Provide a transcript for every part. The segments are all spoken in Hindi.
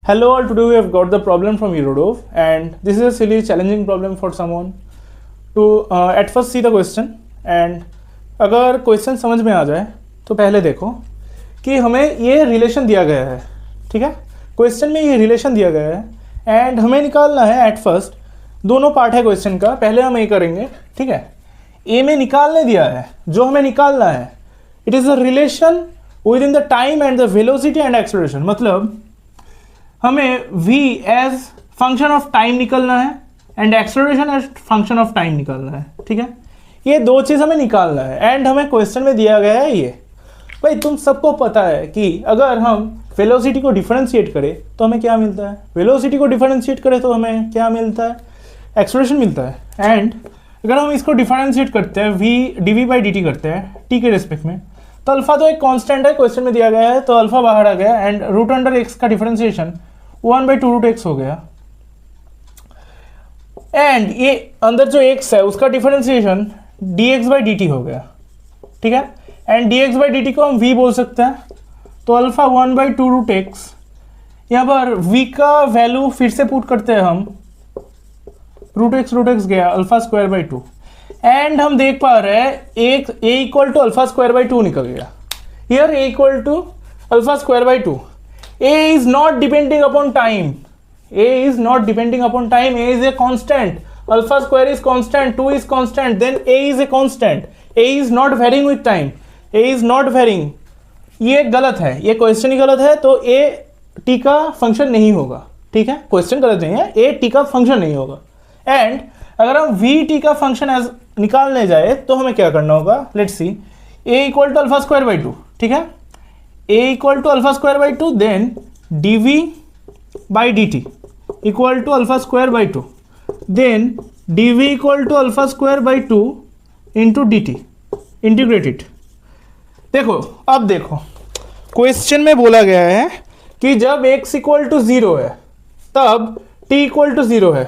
Hello all, today we have got the problem from Eurodov and this is a silly challenging problem for someone to at first see the question and अगर क्वेश्चन समझ में आ जाए तो पहले देखो कि हमें ये रिलेशन दिया गया है, ठीक है। क्वेश्चन में ये रिलेशन दिया गया है एंड हमें निकालना है एट फर्स्ट, दोनों पार्ट है क्वेश्चन का। पहले हम ये करेंगे, ठीक है। ए में निकालने दिया है, जो हमें निकालना है it is a relation with in the time and the velocity and acceleration. मतलब हमें v as function of time निकालना है and acceleration as function of time निकालना है, ठीक है। ये दो चीज़ हमें निकालना है एंड हमें क्वेश्चन में दिया गया है ये। भाई तुम सबको पता है कि अगर हम वेलोसिटी को डिफरेंशिएट करें तो हमें क्या मिलता है, वेलोसिटी को डिफरेंशिएट करें तो हमें क्या मिलता है, एक्सेलरेशन मिलता है। एंड अगर हम इसको डिफरेंशिएट करते हैं v dv/dt करते हैं t के रिस्पेक्ट में, तो अल्फा तो एक कांस्टेंट है, क्वेश्चन में दिया गया है तो अल्फा बाहर आ गया एंड रूट अंडर एक्स का डिफरेंशिएशन 1/2√x हो गया एंड ये अंदर जो x है उसका डिफरेंशिएशन dx/dt हो गया, ठीक है। एंड dx/dt को हम v बोल सकते हैं, तो अल्फा 1/2√x। यहाँ पर v का वैल्यू फिर से पुट करते हैं हम, √x गया अल्फा स्क्वायर बाई 2 एंड हम देख पा रहे हैं एक a equal to alpha square by 2 निकल गया। Here a equal to alpha square by 2। a is not depending upon time, a is not depending upon time, a is a constant, alpha square is constant, 2 is constant, then a is a constant, a is not varying with time, a is not varying। ये गलत है, ये क्वेश्चन ही गलत है, तो a t का फंक्शन नहीं होगा, ठीक है। क्वेश्चन गलत नहीं है, a t का फंक्शन नहीं होगा। एंड अगर हम v t का फंक्शन एज निकालने जाए तो हमें क्या करना होगा, let's see. a equal to alpha square by 2, ठीक है। a equal to alpha square by 2, then dv/dt equal to alpha square by 2, then dv equal to alpha square by 2 into dt, integrate it. देखो अब देखो क्वेश्चन में बोला गया है कि जब x इक्वल टू 0 है तब t इक्वल टू 0 है,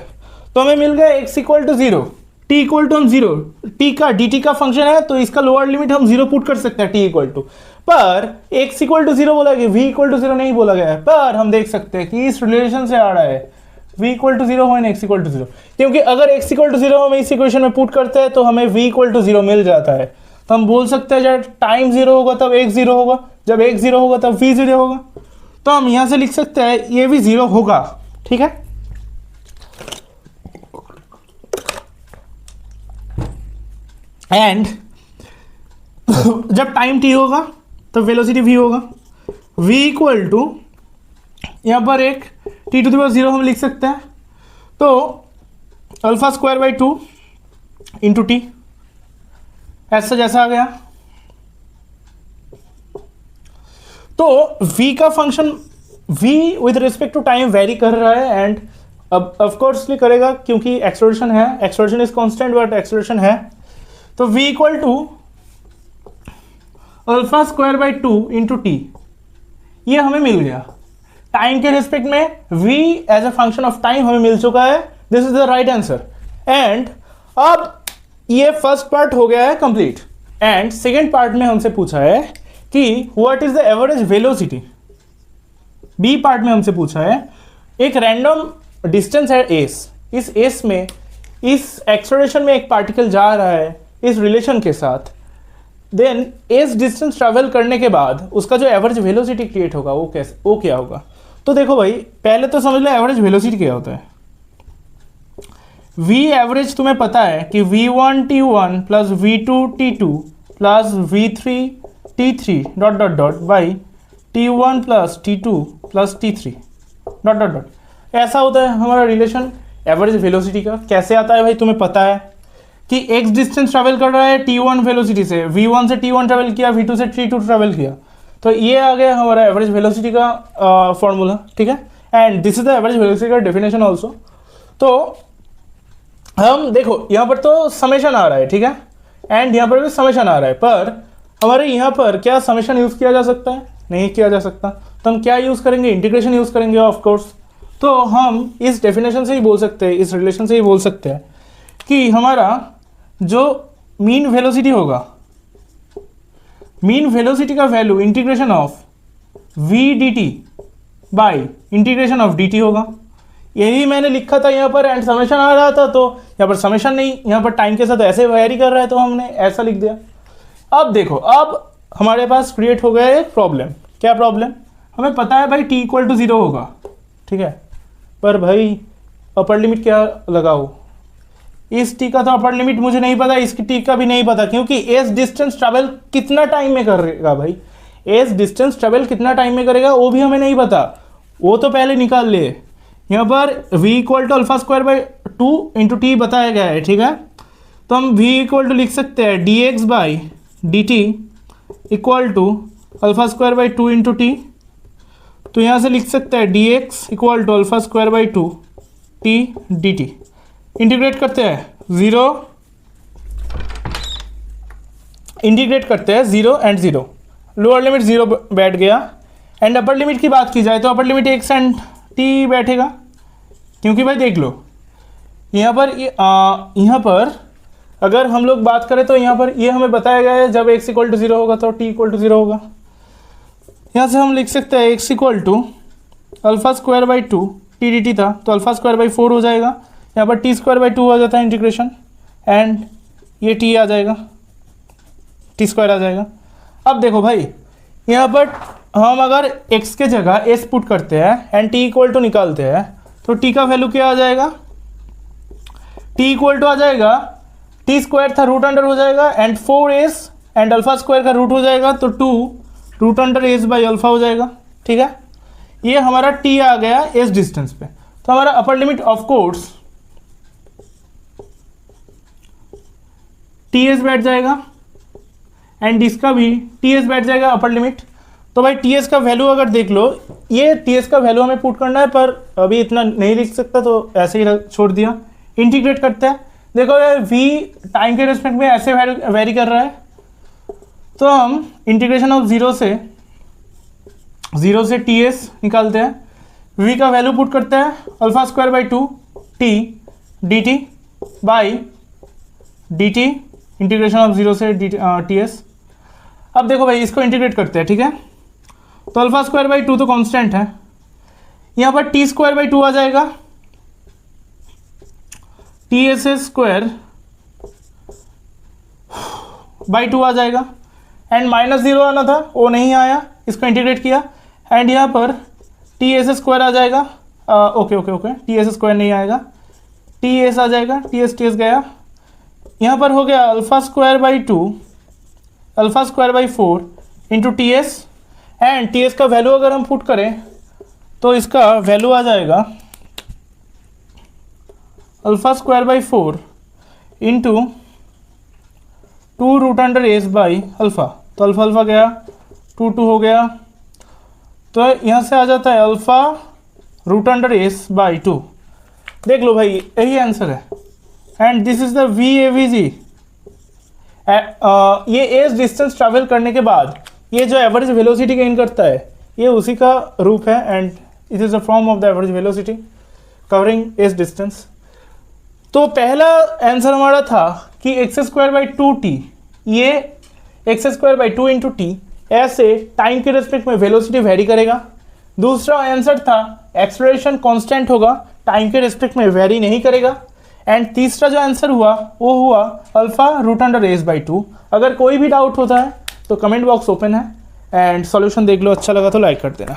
तो हमें मिल गया x equal to 0, t equal to हम 0, t का dt का फंक्शन है तो इसका लोअर लिमिट हम 0 पुट कर सकते हैं t इक्वल टू, पर x इक्वल टू 0 बोला गया, v इक्वल टू 0 नहीं बोला गया है। पर हम देख सकते हैं कि इस रिलेशन से आ रहा है v इक्वल टू 0 हो x इक्वल टू 0, क्योंकि अगर x इक्वल टू 0 हम इस इक्वेशन में पुट करते हैं तो हमें v इक्वल टू 0 मिल जाता है। तो हम बोल सकते हैं जब टाइम 0 होगा तब x 0 होगा, जब x 0 होगा तब v 0 होगा। तो हम यहां से लिख सकते हैं ये भी 0 होगा, ठीक है। एंड जब टाइम t होगा तो वेलोसिटी v होगा, v इक्वल टू यहाँ पर एक t⁻0 हम लिख सकते हैं, तो alpha square by 2 into T, ऐसा जैसा आ गया। तो v का फंक्शन v with respect to time vary कर रहा है एंड अब ऑफकोर्सली करेगा क्योंकि एक्सेलरेशन है, acceleration is constant but acceleration है। तो v equal to alpha square by 2 into T, ये हमें मिल गया। टाइम के रिस्पेक्ट में v as a function of time हमें मिल चुका है, this is the right answer. And अब ये फर्स्ट पार्ट हो गया है कंप्लीट एंड सेकेंड पार्ट में हमसे पूछा है कि what is the average velocity. B part में हमसे पूछा है एक रैंडम डिस्टेंस है s, इस s में इस एक्सेलरेशन में एक पार्टिकल जा रहा है इस रिलेशन के साथ, देन s डिस्टेंस ट्रैवल करने के बाद उसका जो एवरेज वेलोसिटी क्रिएट होगा वो क्या होगा। तो देखो भाई पहले तो समझ लो एवरेज वेलोसिटी क्या होता है। v एवरेज तुम्हें पता है कि v1 t1 plus v2 t2 plus v3 t3 dot dot dot by t1 plus t2 plus t3 dot dot dot. ऐसा होता है हमारा रिलेशन एवरेज वेलोसिटी का। कैसे आता है भाई, तुम्हें पता है कि x डिस्टेंस ट्रैवल कर रहा है t1 वेलोसिटी से, v1 से t1 ट्रैवल किया, v2 से t2 ट्रैवल किया, तो ये आ गया हमारा एवरेज वेलोसिटी का फॉर्मूला, ठीक है। And this is the average velocity का डेफिनेशन ऑल्सो। तो हम देखो यहाँ पर तो समेशन आ रहा है, ठीक है, एंड यहाँ पर भी समेशन आ रहा है, पर हमारे यहाँ पर क्या समेशन यूज किया जा सकता है, नहीं किया जा सकता। तो हम क्या यूज करेंगे, इंटीग्रेशन यूज करेंगे ऑफ कोर्स। तो हम इस डेफिनेशन से ही बोल सकते हैं, इस रिलेशन से ही बोल सकते हैं कि हमारा जो मीन वेलोसिटी होगा, मीन वेलोसिटी का value integration of v dt by integration of D T होगा। यही मैंने लिखा था यहाँ पर, एंड समेशन आ रहा था तो यहाँ पर समेशन नहीं, यहाँ पर टाइम के साथ ऐसे वेरी कर रहा है तो हमने ऐसा लिख दिया। अब देखो, अब हमारे पास क्रिएट हो गया एक प्रॉब्लम। क्या प्रॉब्लम? हमें पता है भाई टी इक्वल टू 0 होगा, ठीक है, पर भाई अपर लिमिट क्या लगाओ? इस टी का तो अपर लिमिट मुझे नहीं पता, इसकी टी का भी नहीं पता, क्योंकि एस डिस्टेंस ट्रेवल कितना टाइम में करेगा भाई, एस डिस्टेंस ट्रेवल कितना टाइम में करेगा वो भी हमें नहीं पता, वो तो पहले निकाल ले। यहाँ पर v equal to alpha square by 2 into T बताया गया है, ठीक है, तो हम v इक्वल टू लिख सकते हैं D X by D T equal to alpha square by 2 into T. तो यहाँ से लिख सकते हैं D X equal to alpha square by 2 T D T. Integrate करते हैं 0, इंटीग्रेट करते हैं 0 एंड 0, लोअर लिमिट 0 बैठ गया, एंड अपर लिमिट की बात की जाए तो upper limit x and t बैठेगा, क्योंकि भाई देख लो यहाँ पर अगर हम लोग बात करें तो यहाँ पर ये हमें बताया गया है जब x इक्वल टू 0 होगा तो t इक्वल टू 0 होगा। यहाँ से हम लिख सकते हैं x equal to alpha square by 2 T D T था तो अल्फा स्क्वायर बाई 4 हो जाएगा, यहाँ पर टी स्क्वायर बाई 2 हो जाता है इंटीग्रेशन, एंड ये t आ जाएगा, टी स्क्वायर आ जाएगा। अब देखो भाई यहाँ पर हम अगर x के जगह s पुट करते हैं एंड t इक्वल टू निकालते हैं तो t का वैल्यू क्या आ जाएगा? t इक्वल टू आ जाएगा, t स्क्वायर था रूट अंडर हो जाएगा, and 4s and alpha square का रूट हो जाएगा तो 2 root under S by alpha हो जाएगा, ठीक है। ये हमारा t आ गया s डिस्टेंस पे, तो हमारा upper limit of course ts बैठ जाएगा, एंड इसका भी ts बैठ जाएगा अपर लिमिट। तो भाई ts का वैल्यू अगर देख लो, ये ts का वैल्यू हमें पुट करना है, पर अभी इतना नहीं लिख सकता तो ऐसे ही छोड़ दिया। इंटीग्रेट करते हैं, देखो यार v टाइम के रेस्पेक्ट में ऐसे वेरी कर रहा है, तो हम इंटीग्रेशन ऑफ 0 से ts निकालते हैं, v का वैल्यू पुट करते हैं alpha square by 2 t D T by D T integration of 0 से ts। अब देखो भाई इसको इंटीग्रेट करते हैं, ठीक है, तो अल्फा स्क्वायर बाई 2 तो कांस्टेंट है, यहाँ पर टी स्क्वायर बाई 2 आ जाएगा, टी एस स्क्वायर बाई 2 आ जाएगा, एंड माइनस 0 आना था वो नहीं आया, इसको इंटीग्रेट किया, एंड यहाँ पर टी एस स्क्वायर आ जाएगा, ओके टी एस स्क्वायर नहीं आएगा, टी एस आ जाएगा, टी एस गया, यहाँ पर हो गया alpha square by 2 alpha square by 4 into T S, and T S का वैल्यू अगर हम पुट करें तो इसका वैल्यू आ जाएगा alpha square by 4 into 2 root under S by alpha, तो अल्फ़ा अल्फ़ा गया 2 2 हो गया, तो यहाँ से आ जाता है alpha root under S by 2। देख लो भाई यही आंसर है, and this is the V A V G. ये एस डिस्टेंस ट्रैवल करने के बाद ये जो एवरेज वेलोसिटी गेन करता है ये उसी का रूप है, and it is the form of the average velocity covering S distance. तो पहला आंसर हमारा था कि एक्स स्क्वायर बाई 2t, ये X square by 2 into T ऐसे टाइम के रेस्पेक्ट में वेलोसिटी वेरी करेगा। दूसरा आंसर था एक्सेलरेशन कांस्टेंट होगा, टाइम के रेस्पेक्ट में वेरी नहीं करेगा, एंड तीसरा जो आंसर हुआ वो हुआ alpha root under S by 2। अगर कोई भी डाउट होता है तो कमेंट बॉक्स ओपन है, एंड सॉल्यूशन देख लो, अच्छा लगा तो लाइक कर देना।